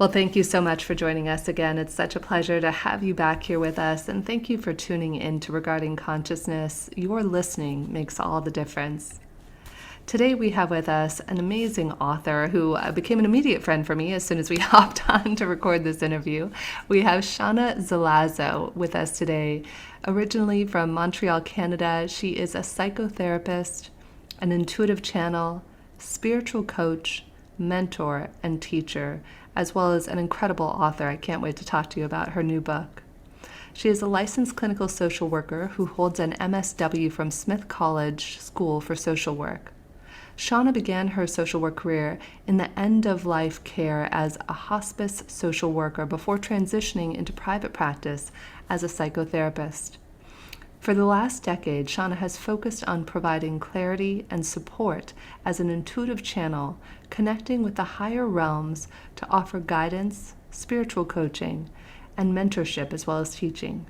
Well, thank you so much for joining us again. It's such a pleasure to have you back here with us. And thank you for tuning in to Regarding Consciousness. Your listening makes all the difference. Today, we have with us an amazing author who became an immediate friend for me as soon as we hopped on to record this interview. We have Seana Zelazo with us today. Originally from Montreal, Canada, she is a psychotherapist, an intuitive channel, spiritual coach, mentor, and teacher, as well as an incredible author. I can't wait to talk to you about her new book. She is a licensed clinical social worker who holds an MSW from Smith College School for Social Work. Seana began her social work career in the end-of-life care as a hospice social worker before transitioning into private practice as a psychotherapist. For the last decade, Seana has focused on providing clarity and support as an intuitive channel, connecting with the higher realms to offer guidance, spiritual coaching, and mentorship as well as teaching.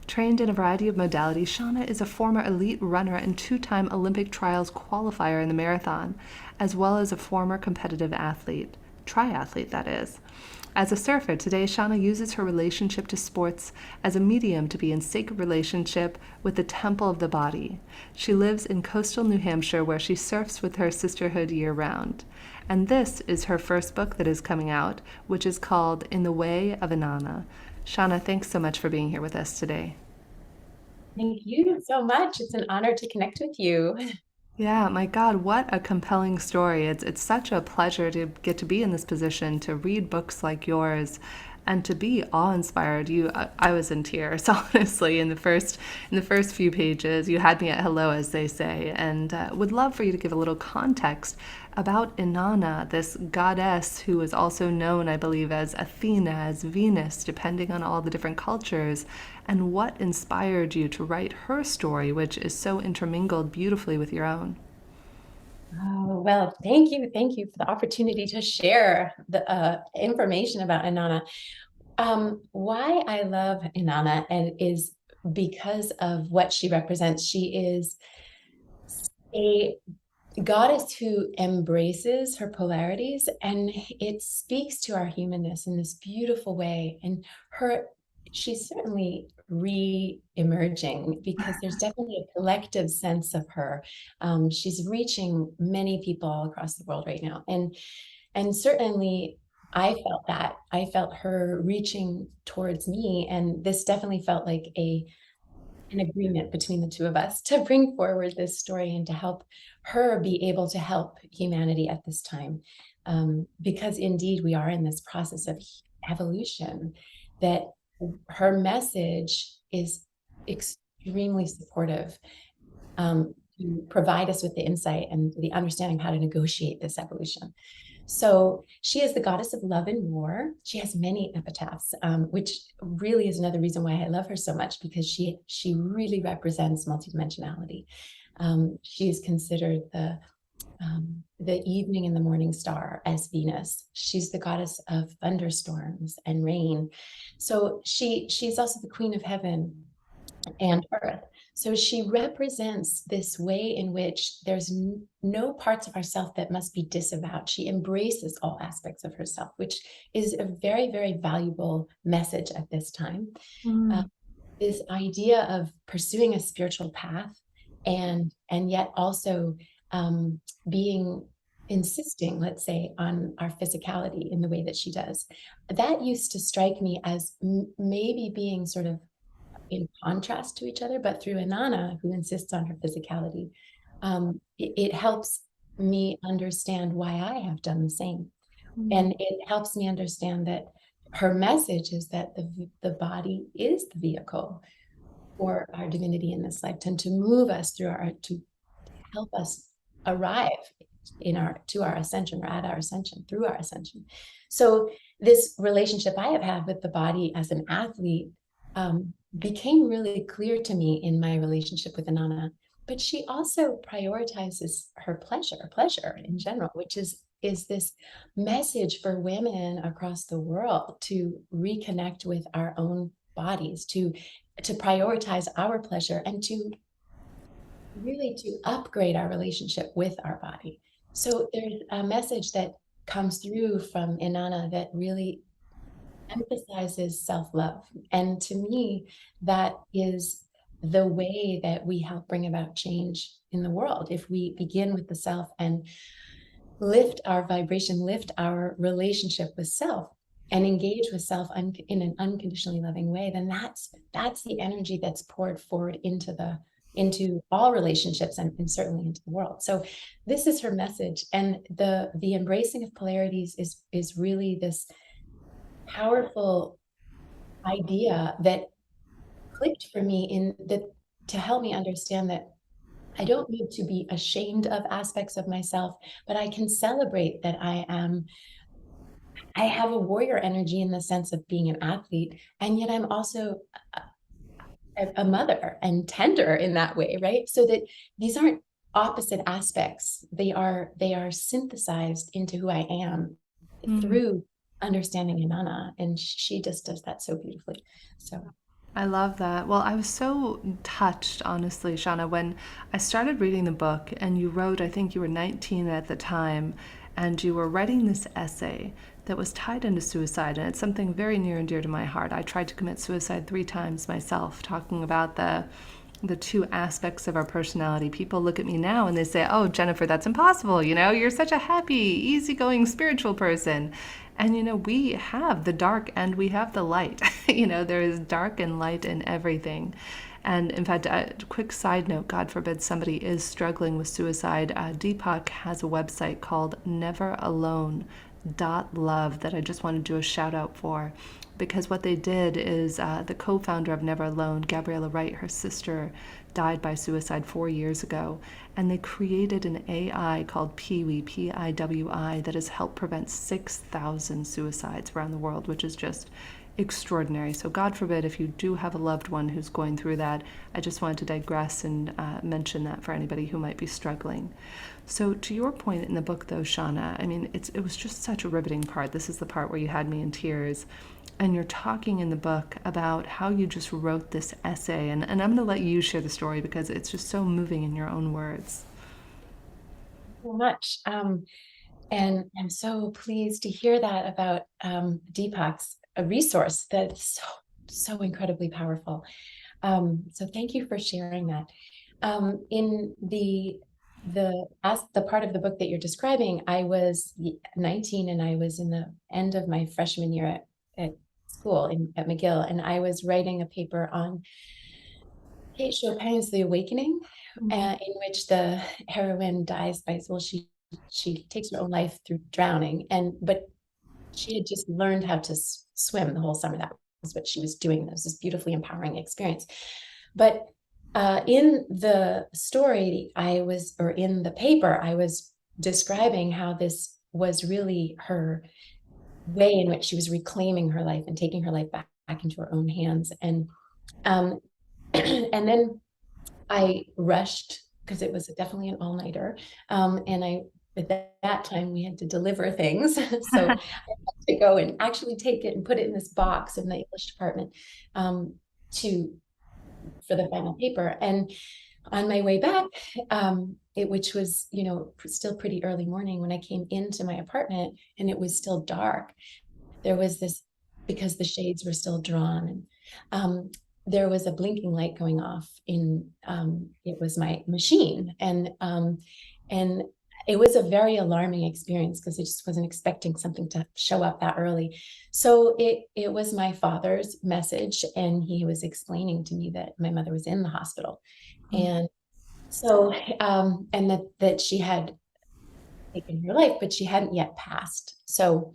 Trained in a variety of modalities, Seana is a former elite runner and two-time Olympic trials qualifier in the marathon, as well as a former competitive athlete, triathlete that is. As a surfer, today Seana uses her relationship to sports as a medium to be in sacred relationship with the temple of the body. She lives in coastal New Hampshire where she surfs with her sisterhood year-round. And this is her first book that is coming out, which is called In the Way of Inanna. Seana, thanks so much for being here with us today. Thank you so much. It's an honor to connect with you. Yeah, my God, what a compelling story. It's such a pleasure to get to be in this position to read books like yours and to be awe-inspired. I was in tears, honestly, in the first few pages. You had me at hello, as they say, and would love for you to give a little context about Inanna, this goddess who is also known, I believe, as Athena, as Venus, depending on all the different cultures, and what inspired you to write her story, which is so intermingled beautifully with your own. Oh, well, thank you. Thank you for the opportunity to share the information about Inanna. Why I love Inanna and is because of what she represents. She is a goddess who embraces her polarities, and it speaks to our humanness in this beautiful way. And she's certainly re-emerging because there's definitely a collective sense of her. She's reaching many people all across the world right now, and certainly I felt that. I felt her reaching towards me, and this definitely felt like an agreement between the two of us to bring forward this story and to help her be able to help humanity at this time. Because indeed, we are in this process of evolution, that her message is extremely supportive, to provide us with the insight and the understanding of how to negotiate this evolution. So she is the goddess of love and war. She has many epitaphs, which really is another reason why I love her so much, because she really represents multidimensionality. She is considered the evening and the morning star as Venus. She's the goddess of thunderstorms and rain. So she's also the queen of heaven and earth. So she represents this way in which there's no parts of herself that must be disavowed. She embraces all aspects of herself, which is a very, very valuable message at this time. Uh, Mm. this idea of pursuing a spiritual path and yet also being insisting, let's say, on our physicality in the way that she does. That used to strike me as maybe being sort of in contrast to each other, but through Inanna, who insists on her physicality, it helps me understand why I have done the same. Mm. And it helps me understand that her message is that the body is the vehicle for our divinity in this lifetime, to move us through to help us arrive to our ascension, or at our ascension, through our ascension. So this relationship I have had with the body as an athlete became really clear to me in my relationship with Inanna. But she also prioritizes her pleasure in general, which is this message for women across the world to reconnect with our own bodies, to prioritize our pleasure, and to really to upgrade our relationship with our body. So there's a message that comes through from Inanna that really emphasizes self-love. And to me, that is the way that we help bring about change in the world. If we begin with the self and lift our vibration, lift our relationship with self, and engage with self in an unconditionally loving way, then that's the energy that's poured forward into all relationships and certainly into the world. So this is her message. And the embracing of polarities is really this powerful idea that clicked for me in that to help me understand that I don't need to be ashamed of aspects of myself, but I can celebrate that I have a warrior energy in the sense of being an athlete, and yet I'm also a mother and tender in that way, right? So that these aren't opposite aspects. They are synthesized into who I am through understanding Inanna, and she just does that so beautifully. So I love that. Well, I was so touched, honestly, Shauna, when I started reading the book and you wrote, I think you were 19 at the time, and you were writing this essay that was tied into suicide. And it's something very near and dear to my heart. I tried to commit suicide 3 times myself, talking about the two aspects of our personality. People look at me now and they say, "Oh, Jennifer, that's impossible. You're such a happy, easygoing spiritual person." And we have the dark and we have the light. There is dark and light in everything. And in fact, a quick side note, God forbid somebody is struggling with suicide. Deepak has a website called neveralone.love that I just want to do a shout out for, because what they did is the co-founder of Never Alone, Gabriella Wright, her sister, died by suicide 4 years ago, and they created an AI called Piwi, Piwi, that has helped prevent 6,000 suicides around the world, which is just extraordinary. So God forbid if you do have a loved one who's going through that. I just wanted to digress and mention that for anybody who might be struggling. So to your point in the book, though, Shauna, I mean, it was just such a riveting part. This is the part where you had me in tears. And you're talking in the book about how you just wrote this essay. And I'm going to let you share the story because it's just so moving in your own words. so much. And I'm so pleased to hear that about Deepak's a resource that's so incredibly powerful. So thank you for sharing that. In the part of the book that you're describing, I was 19 and I was in the end of my freshman year at school at McGill, and I was writing a paper on Kate Chopin's The Awakening, in which the heroine dies by, well, she takes her own life through drowning, but she had just learned how to swim the whole summer. That was what she was doing. It was this beautifully empowering experience. But in the story, or in the paper, I was describing how this was really her way in which she was reclaiming her life and taking her life back into her own hands. And and then I rushed because it was definitely an all-nighter. And at that time we had to deliver things. So I had to go and actually take it and put it in this box in the English department for the final paper. And on my way back, which was, still pretty early morning, when I came into my apartment and it was still dark, there was this, because the shades were still drawn, and there was a blinking light going off it was my machine. And it was a very alarming experience because I just wasn't expecting something to show up that early. So it was my father's message, and he was explaining to me that my mother was in the hospital. And so, and that she had taken her life, but she hadn't yet passed. So,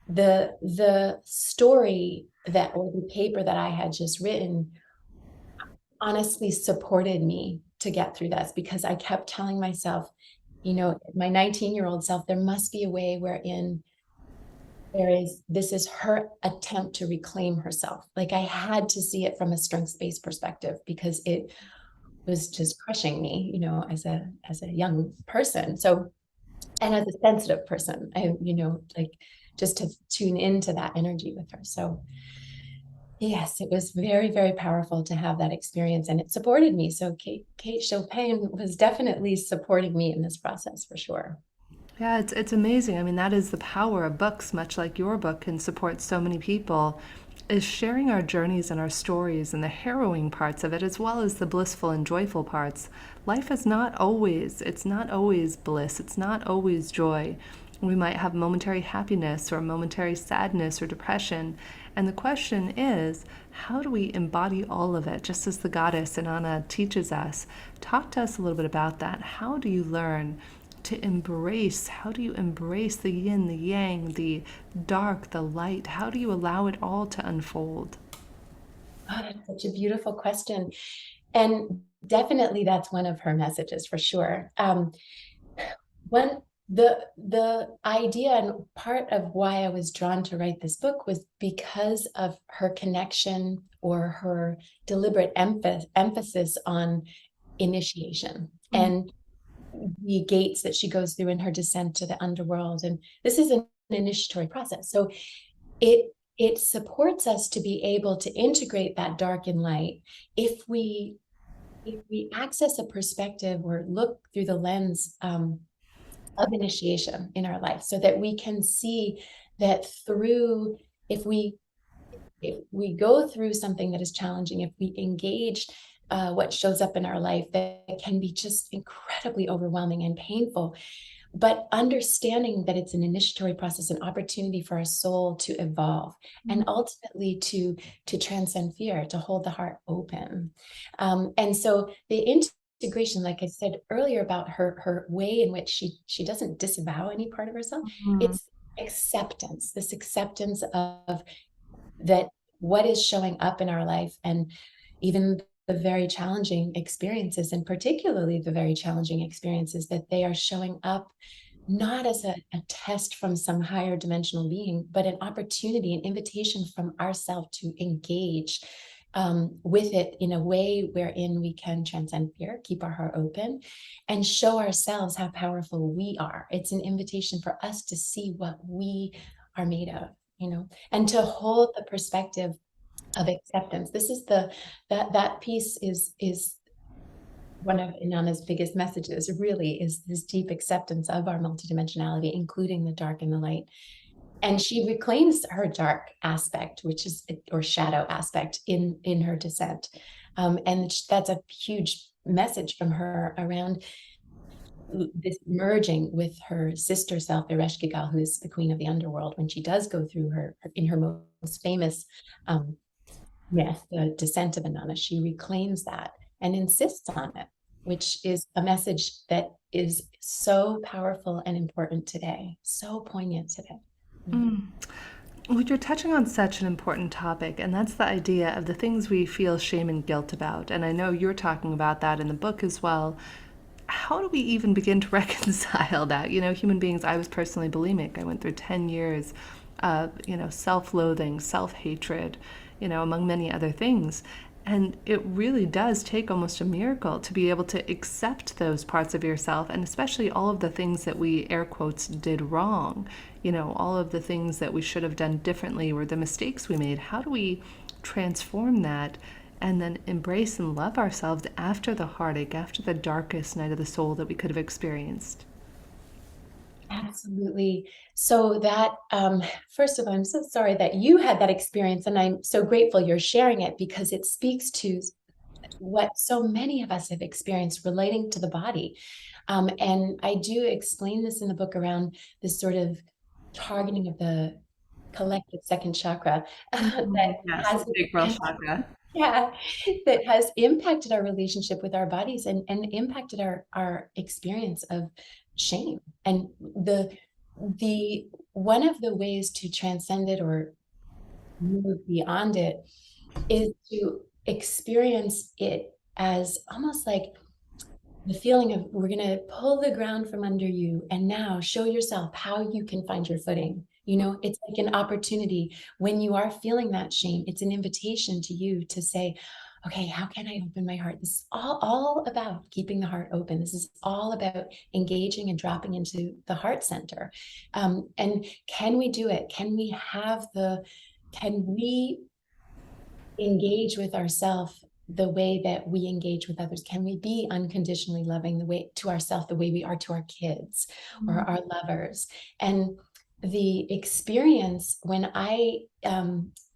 the story or the paper that I had just written honestly supported me to get through this, because I kept telling myself, my 19-year-old self, there must be a way wherein this is her attempt to reclaim herself. Like, I had to see it from a strengths-based perspective, because it was just crushing me, as a young person. So, and as a sensitive person, like, just to tune into that energy with her. So yes, it was very, very powerful to have that experience, and it supported me. So Kate Chopin was definitely supporting me in this process, for sure. Yeah, it's amazing. I mean, that is the power of books, much like your book can support so many people, is sharing our journeys and our stories and the harrowing parts of it as well as the blissful and joyful parts. Life is not always, it's not always bliss, it's not always joy. We might have momentary happiness or momentary sadness or depression. And the question is, how do we embody all of it, just as the goddess Inanna teaches us? Talk to us a little bit about that. How do you learn to embrace? How do you embrace the yin, the yang, the dark, the light? How do you allow it all to unfold? Oh, that's such a beautiful question. And definitely that's one of her messages for sure. When the idea and part of why I was drawn to write this book was because of her connection or her deliberate emphasis on initiation and the gates that she goes through in her descent to the underworld. And this is an initiatory process. So it supports us to be able to integrate that dark and light if we access a perspective or look through the lens of initiation in our life, so that we can see that through if we go through something that is challenging, if we engage what shows up in our life that can be just incredibly overwhelming and painful, but understanding that it's an initiatory process, an opportunity for our soul to evolve and ultimately to transcend fear, to hold the heart open. And so the integration, like I said earlier about her way in which she doesn't disavow any part of herself, Mm-hmm. it's acceptance, this acceptance of that what is showing up in our life, and even the very challenging experiences, and particularly the very challenging experiences, that they are showing up not as a test from some higher dimensional being, but an opportunity, an invitation from ourselves to engage with it in a way wherein we can transcend fear, keep our heart open, and show ourselves how powerful we are. It's an invitation for us to see what we are made of, and to hold the perspective of acceptance. This is that piece is one of Inanna's biggest messages, really, is this deep acceptance of our multidimensionality, including the dark and the light. And she reclaims her dark aspect, which is, or shadow aspect, in her descent. And that's a huge message from her around this merging with her sister self, Ereshkigal, who is the queen of the underworld. When she does go through in her most famous myth, the descent of Inanna, she reclaims that and insists on it, which is a message that is so powerful and important today, so poignant today. Well, you're touching on such an important topic, and that's the idea of the things we feel shame and guilt about. And I know you're talking about that in the book as well. How do we even begin to reconcile that? Human beings, I was personally bulimic. I went through 10 years of, self loathing, self hatred, among many other things. And it really does take almost a miracle to be able to accept those parts of yourself, and especially all of the things that we, air quotes, did wrong. All of the things that we should have done differently or the mistakes we made. How do we transform that and then embrace and love ourselves after the heartache, after the darkest night of the soul that we could have experienced? Absolutely. So that, first of all, I'm so sorry that you had that experience, and I'm so grateful you're sharing it, because it speaks to what so many of us have experienced relating to the body. And I do explain this in the book around this sort of targeting of the collective second chakra that Yes, has the big girl chakra. yeah, that has impacted our relationship with our bodies, and impacted our experience of shame. And the one of the ways to transcend it or move beyond it is to experience it as almost like the feeling of, we're going to pull the ground from under you and now show yourself how you can find your footing. It's like an opportunity when you are feeling that shame. It's an invitation to you to say, okay, how can I open my heart? This is all about keeping the heart open. This is all about engaging and dropping into the heart center. And can we do it? Can we engage with ourselves the way that we engage with others? Can we be unconditionally loving the way to ourselves, the way we are to our kids or our lovers? And the experience when I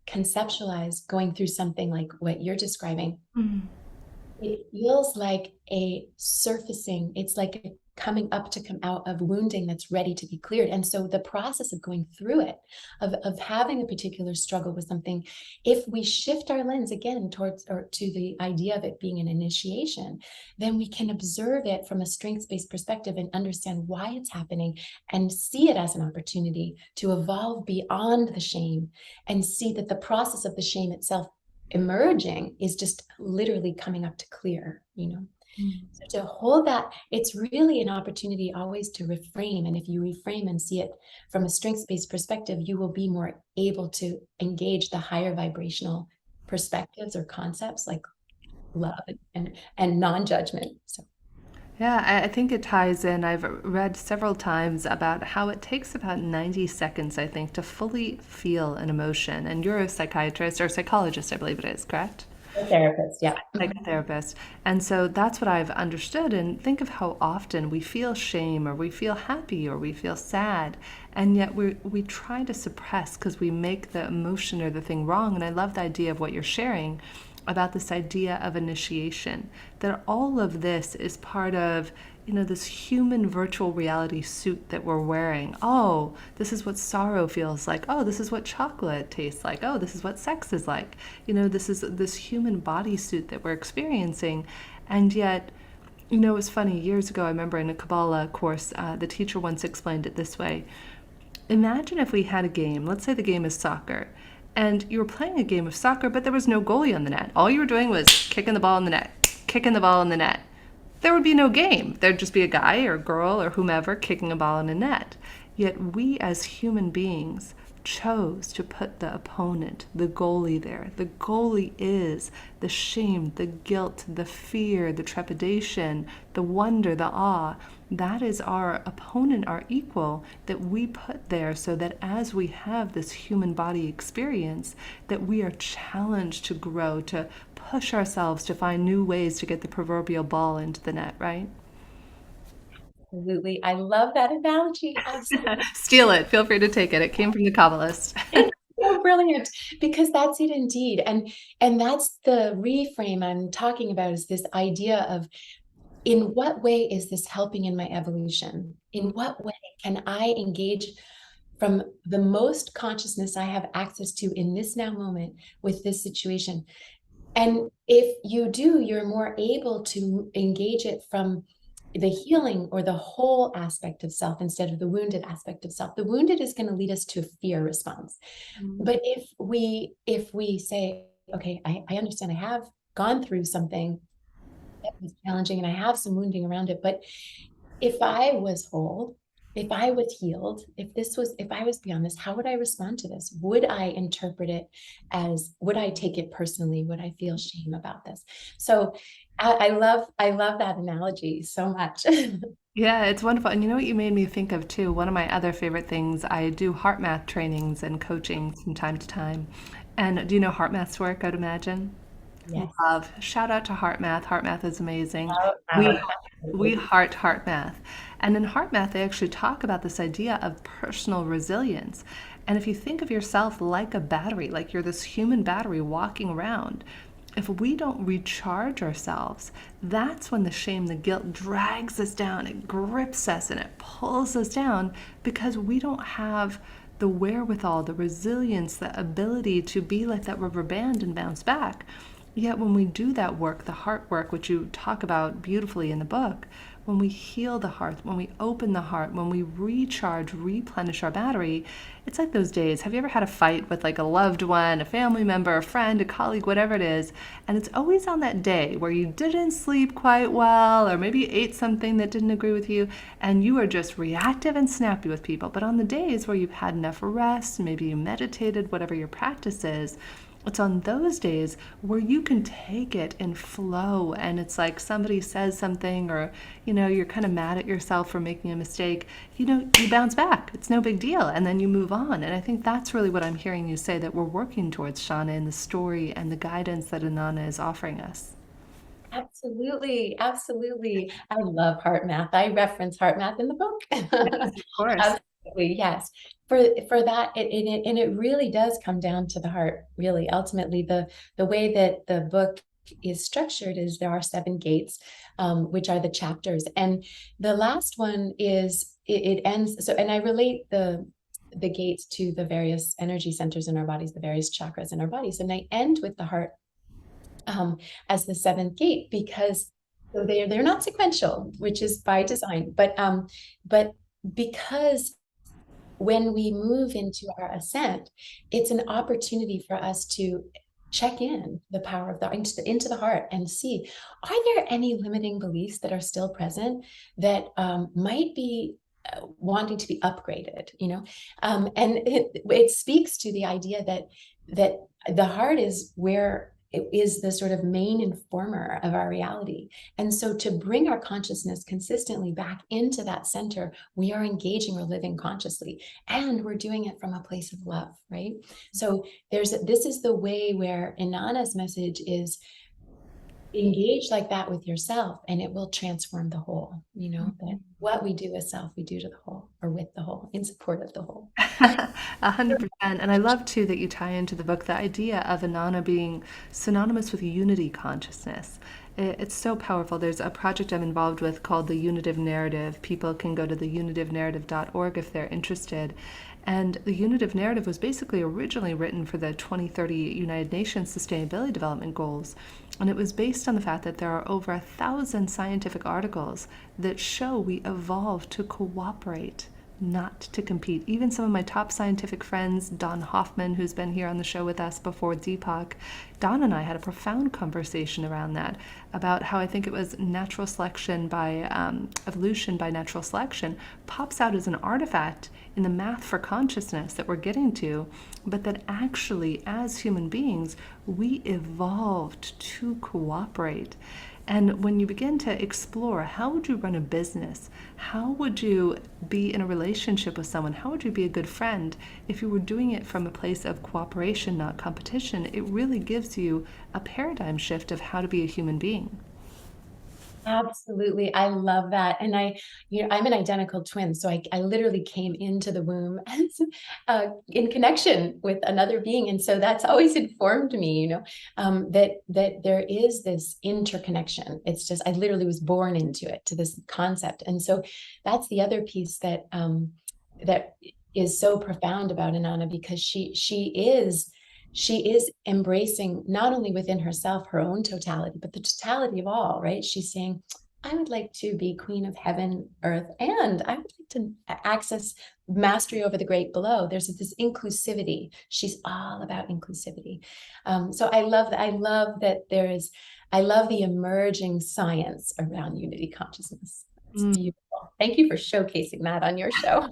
conceptualize going through something like what you're describing, it feels like a surfacing. It's like a coming up to come out of wounding that's ready to be cleared. And so the process of going through it, of having a particular struggle with something, if we shift our lens again towards or to the idea of it being an initiation, then we can observe it from a strengths-based perspective and understand why it's happening and see it as an opportunity to evolve beyond the shame and see that the process of the shame itself emerging is just literally coming up to clear, So to hold that, it's really an opportunity always to reframe. And if you reframe and see it from a strengths-based perspective, you will be more able to engage the higher vibrational perspectives or concepts like love and non-judgment. So Yeah, I think it ties in. I've read several times about how it takes about 90 seconds, I think, to fully feel an emotion. And you're a psychiatrist or psychologist, I believe it is, correct? a therapist, yeah. Psychotherapist. And so that's what I've understood. And think of how often we feel shame or we feel happy or we feel sad. And yet we try to suppress because we make the emotion or the thing wrong. And I love the idea of what you're sharing about this idea of initiation, that all of this is part of, this human virtual reality suit that we're wearing. Oh, this is what sorrow feels like. Oh, this is what chocolate tastes like. Oh, this is what sex is like. This is this human bodysuit that we're experiencing. And yet, it was funny, years ago, I remember in a Kabbalah course, the teacher once explained it this way. Imagine if we had a game, let's say the game is soccer, and you were playing a game of soccer, but there was no goalie on the net. All you were doing was kicking the ball in the net, kicking the ball in the net. There would be no game. There'd just be a guy or girl or whomever kicking a ball in a net. Yet we as human beings chose to put the opponent, the goalie there. The goalie is the shame, the guilt, the fear, the trepidation, the wonder, the awe. That is our opponent, our equal, that we put there so that as we have this human body experience, that we are challenged to grow, to push ourselves to find new ways to get the proverbial ball into the net, right? Absolutely. I love that analogy. Absolutely. Steal it. Feel free to take it. It came from the Kabbalist. It's so brilliant because that's it indeed. And that's the reframe I'm talking about, is this idea of, in what way is this helping in my evolution? In what way can I engage from the most consciousness I have access to in this now moment with this situation? And if you do, you're more able to engage it from the healing or the whole aspect of self instead of the wounded aspect of self. The wounded is going to lead us to a fear response. But if we say, okay, I understand, I have gone through something that was challenging and I have some wounding around it, but if I was whole, if I was healed, if I was beyond this, how would I respond to this? Would I interpret it would I take it personally? Would I feel shame about this? So I love that analogy so much. Yeah, it's wonderful. And you know what you made me think of too? One of my other favorite things, I do heart math trainings and coaching from time to time. And do you know heart math's work, I'd imagine? Yes. Love. Shout out to Heart Math. Heart Math is amazing. Oh, We heart math. And in heart math, they actually talk about this idea of personal resilience. And if you think of yourself like a battery, like you're this human battery walking around, if we don't recharge ourselves, that's when the shame, the guilt drags us down. It grips us and it pulls us down because we don't have the wherewithal, the resilience, the ability to be like that rubber band and bounce back. Yet when we do that work, the heart work, which you talk about beautifully in the book, when we heal the heart, when we open the heart, when we recharge, replenish our battery, it's like those days. Have you ever had a fight with like a loved one, a family member, a friend, a colleague, whatever it is? And it's always on that day where you didn't sleep quite well, or maybe you ate something that didn't agree with you, and you are just reactive and snappy with people. But on the days where you've had enough rest, maybe you meditated, whatever your practice is, it's on those days where you can take it and flow. And it's like somebody says something, or, you're kind of mad at yourself for making a mistake. You bounce back. It's no big deal. And then you move on. And I think that's really what I'm hearing you say that we're working towards, Seana, in the story and the guidance that Inanna is offering us. Absolutely, absolutely. I love heart math. I reference heart math in the book. Yes, of course. Absolutely, yes. For that, and it really does come down to the heart. Really, ultimately, the way that the book is structured is there are 7 gates, which are the chapters, and the last one is it ends. So, and I relate the gates to the various energy centers in our bodies, the various chakras in our bodies, and I end with the heart as the 7th gate, because so they're not sequential, which is by design, but because when we move into our ascent, it's an opportunity for us to check in the power of the into the heart and see, are there any limiting beliefs that are still present that might be wanting to be upgraded, and it speaks to the idea that the heart is where it is the sort of main informer of our reality. And so to bring our consciousness consistently back into that center, we are engaging, we're living consciously, and we're doing it from a place of love, right? So this is the way where Inanna's message is: engage like that with yourself and it will transform the whole. That what we do as self, we do to the whole, or with the whole, in support of the whole. 100%. And I love too that you tie into the book the idea of Inanna being synonymous with unity consciousness. It's so powerful. There's a project I'm involved with called the Unitive Narrative. People can go to the unitive.narrative.org if they're interested. And the Unitive Narrative was basically originally written for the 2030 United Nations Sustainability Development Goals. And it was based on the fact that there are over 1,000 scientific articles that show we evolved to cooperate, not to compete. Even some of my top scientific friends, Don Hoffman, who's been here on the show with us before, Deepak, Don and I had a profound conversation around that, about how I think it was natural selection by evolution by natural selection pops out as an artifact in the math for consciousness that we're getting to, but that actually as human beings, we evolved to cooperate. And when you begin to explore, how would you run a business? How would you be in a relationship with someone? How would you be a good friend? If you were doing it from a place of cooperation, not competition, it really gives you a paradigm shift of how to be a human being. Absolutely. I love that. And I'm an identical twin. So I literally came into the womb as, in connection with another being. And so that's always informed me, that there is this interconnection. It's just, I literally was born into it, to this concept. And so that's the other piece that is so profound about Inanna, because she is embracing, not only within herself, her own totality, but the totality of all, right? She's saying, I would like to be queen of heaven, earth, and I would like to access mastery over the great below. There's this inclusivity. She's all about inclusivity. So I love that. I love the emerging science around unity consciousness. It's beautiful. Thank you for showcasing that on your show.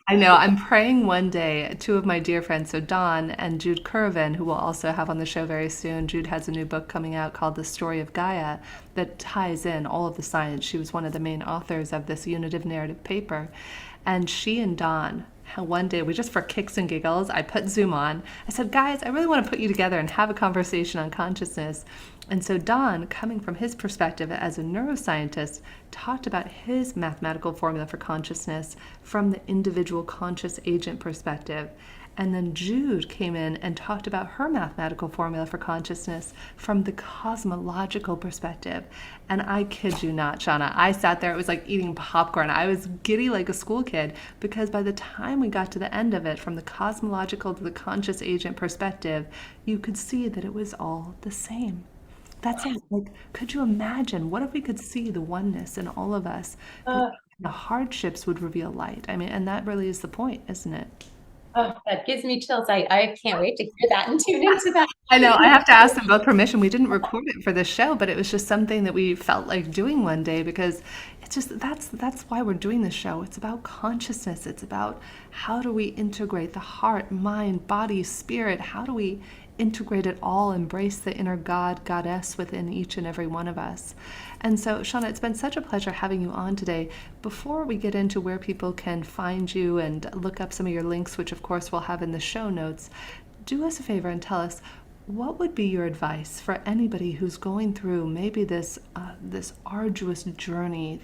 I know. I'm praying one day, two of my dear friends, so Dawn and Jude Curvin, who we'll also have on the show very soon. Jude has a new book coming out called The Story of Gaia that ties in all of the science. She was one of the main authors of this unitive narrative paper. And she and Dawn, how one day, we just for kicks and giggles, I put Zoom on. I said, guys, I really want to put you together and have a conversation on consciousness. And so Don, coming from his perspective as a neuroscientist, talked about his mathematical formula for consciousness from the individual conscious agent perspective. And then Jude came in and talked about her mathematical formula for consciousness from the cosmological perspective. And I kid you not, Seana, I sat there, it was like eating popcorn. I was giddy like a school kid, because by the time we got to the end of it, from the cosmological to the conscious agent perspective, you could see that it was all the same. That's it. Like, could you imagine? What if we could see the oneness in all of us? That Uh, the hardships would reveal light. I mean, and that really is the point, isn't it? Oh, that gives me chills. I can't wait to hear that and tune into that. I know. I have to ask them both permission. We didn't record it for this show, but it was just something that we felt like doing one day, because it's just that's why we're doing this show. It's about consciousness. It's about how do we integrate the heart, mind, body, spirit? How do we integrate it all, embrace the inner God, goddess within each and every one of us. And so, Seana, it's been such a pleasure having you on today. Before we get into where people can find you and look up some of your links, which of course we'll have in the show notes, do us a favor and tell us, what would be your advice for anybody who's going through maybe this arduous journey,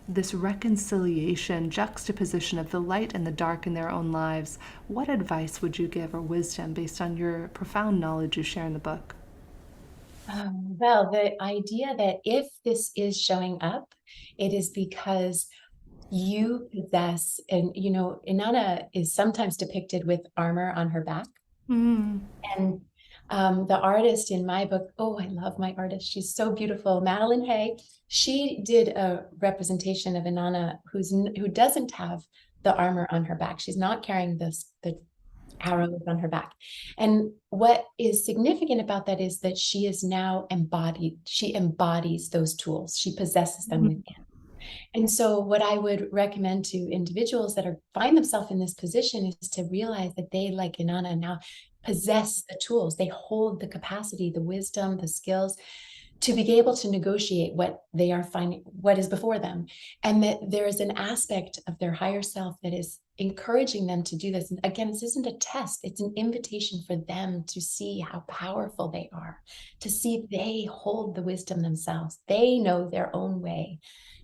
this reconciliation, juxtaposition of the light and the dark in their own lives? What advice would you give, or wisdom, based on your profound knowledge you share in the book? Well, the idea that if this is showing up, it is because you possess, and Inanna is sometimes depicted with armor on her back. Mm. And the artist in my book, oh, I love my artist. She's so beautiful. Madeline Hay, she did a representation of Inanna who doesn't have the armor on her back. She's not carrying the arrows on her back. And what is significant about that is that she is now embodied. She embodies those tools. She possesses them within. And so what I would recommend to individuals that find themselves in this position is to realize that they, like Inanna, now possess the tools. They hold the capacity, the wisdom, the skills to be able to negotiate what they are finding, what is before them. And that there is an aspect of their higher self that is encouraging them to do this. And again, this isn't a test. It's an invitation for them to see how powerful they are, to see they hold the wisdom themselves. They know their own way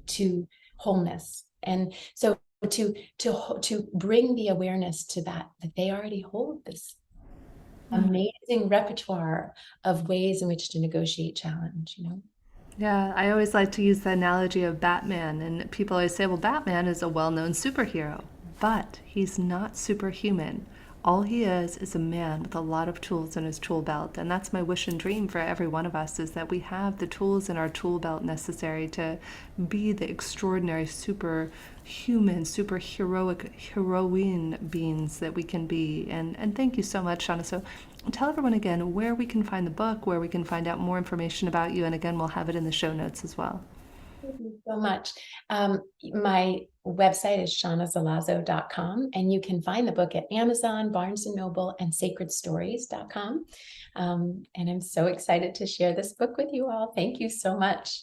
to wholeness. And so to bring the awareness to that they already hold this amazing repertoire of ways in which to negotiate challenge, Yeah, I always like to use the analogy of Batman, and people always say, well, Batman is a well-known superhero, but he's not superhuman. All he is a man with a lot of tools in his tool belt, and that's my wish and dream for every one of us, is that we have the tools in our tool belt necessary to be the extraordinary superhuman, super heroic, heroine beings that we can be. And thank you so much, Seana. So tell everyone again where we can find the book, where we can find out more information about you, and again, we'll have it in the show notes as well. Thank you so much. My website is seanazelazo.com, and you can find the book at Amazon, Barnes & Noble, and sacredstories.com. And I'm so excited to share this book with you all. Thank you so much.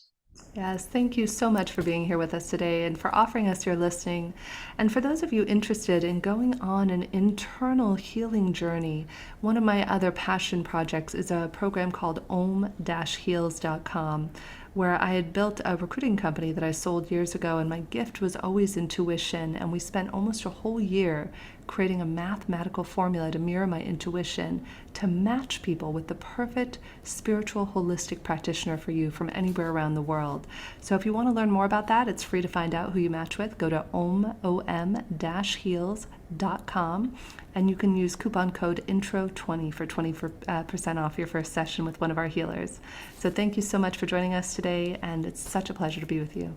Yes, thank you so much for being here with us today and for offering us your listening. And for those of you interested in going on an internal healing journey, one of my other passion projects is a program called om-heals.com, where I had built a recruiting company that I sold years ago, and my gift was always intuition. And we spent almost a whole year creating a mathematical formula to mirror my intuition, to match people with the perfect spiritual holistic practitioner for you from anywhere around the world. So if you want to learn more about that, it's free to find out who you match with. Go to om-heals.com, and you can use coupon code INTRO20 for 20% off your first session with one of our healers. So thank you so much for joining us today, and it's such a pleasure to be with you.